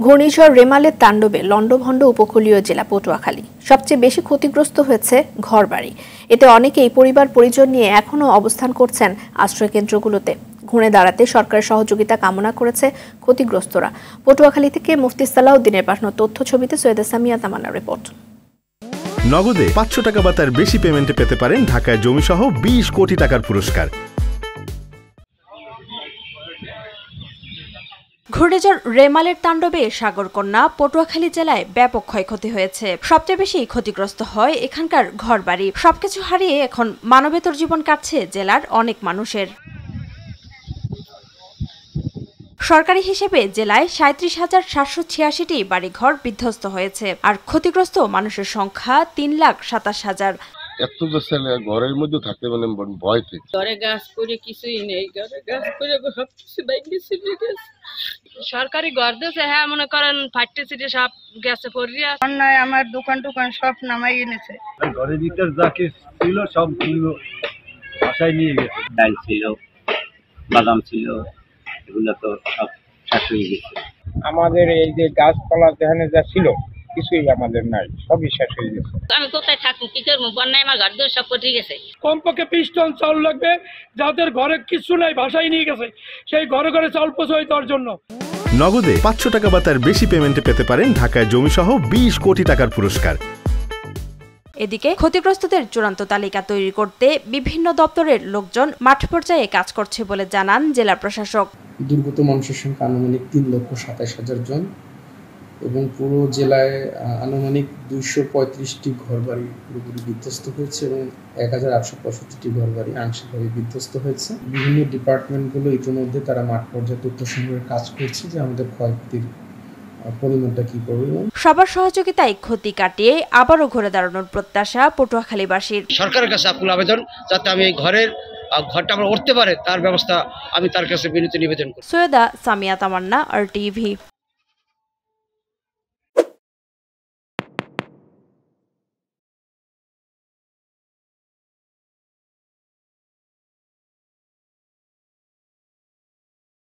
ঘূর্ণিঝড় রেমালের তাণ্ডবে লন্ডভন্ড উপকূলীয় জেলা পটুয়াখালী সবচেয়ে বেশি ক্ষতিগ্রস্ত হয়েছে ঘরবাড়ি। এতে অনেকেই পরিবার পরিজন নিয়ে এখনও অবস্থান করছেন আশ্রয়কেন্দ্রগুলোতে। ঘুরে দাঁড়াতে সরকারের সহযোগিতা কামনা করেছে ক্ষতিগ্রস্তরা। পটুয়াখালী থেকে মুফতি সালাউদ্দিনের পাঠানো তথ্য ছবিতে সৈয়দা সামিয়া তামান্নার রিপোর্ট। নগদে 500 টাকা বা তার বেশি পেমেন্টে পেতে পারেন ঢাকায় জমিসহ 20 কোটি টাকার পুরস্কার। ঘূর্ণিঝড় রেমালের তাণ্ডবে সাগরকন্যা পটুয়াখালী জেলায় ব্যাপক ক্ষয়ক্ষতি হয়েছে। সবচেয়ে বেশি ক্ষতিগ্রস্ত হয় এখানকার ঘরবাড়ি। সবকিছু হারিয়ে এখন মানবেতর জীবন কাটছে জেলার অনেক মানুষের। সরকারি হিসেবে জেলায় 37,786টি বাড়িঘর বিধ্বস্ত হয়েছে, আর ক্ষতিগ্রস্ত মানুষের সংখ্যা 3,27,000। এত ছেলে ঘরের মধ্যে থাকতে মানে ভয় থেকে ঘরে গাছ করে কিছুই নেই, ঘরে গাছ করে সবকিছু বাইরে চলে গেছে। সরকারি ঘর দিয়েছে, হ্যাঁ মনে করেন ফাটতে ছিটে সব গেছে পড়িয়া। অন্যায় আমার দোকান সব নামাই এনেছে। ঘরের ভিতর যা কিছু ছিল সব বাসায় নিয়ে গেছে। ডাল ছিল, বাদাম ছিল, এগুলো তো সব শেষ হয়ে গেছে। আমাদের এই যে গাছপালা যেখানে যা ছিল কিছুই আমাদের নাই, সবই শেষ হয়ে গেছে। আমি কোথায় থাকবো, কি করবো? বন্যায় আমার ঘর দিয়ে সব পড়ে গেছে। কমপক্ষে 20 টন চাউল লাগবে, যাদের ঘরে কিছু নাই ভাষায় নিয়ে গেছে, সেই ঘরে ঘরে চাউল পৌঁছায় দেওয়ার জন্য। নগদে 500 টাকা বা তার বেশি পেমেন্টে পেতে পারেন ঢাকায় জমিসহ 20 কোটি টাকার পুরস্কার। এদিকে ক্ষতিগ্রস্তদের চূড়ান্ত তালিকা তৈরি করতে বিভিন্ন দপ্তরের লোকজন মাঠ পর্যায়ে কাজ করছে বলে জানান জেলা প্রশাসক। দুর্গত মানুষের সংখ্যা আনুমানিক 3,27,000 জন এবং পুরো জেলায় আনুমানিক 235টি ঘরবাড়ি পুরোপুরি বিধ্বস্ত হয়েছে এবং 1,865টি ঘরবাড়ি আংশিকভাবে বিধ্বস্ত হয়েছে। বিভিন্ন ডিপার্টমেন্টগুলো ইতিমধ্যে তারা মাঠ পর্যায়ে তথ্য সংগ্রহের কাজ করছে যে আমাদের ক্ষয়ক্ষতির পরিমাণটা কি পরিমাণ। সবার সহযোগিতায় ক্ষতি কাটিয়ে আবারও ঘুরে দাঁড়ানোর প্রত্যাশা পটুয়াখালীবাসীর। সরকারের কাছে আকুল আবেদন, যাতে আমি এই ঘরটা আমরা উঠতে পারে তার ব্যবস্থা আমি তার কাছে বিনীত নিবেদন করি। সৈয়দা সামিয়া তামান্না, RTV।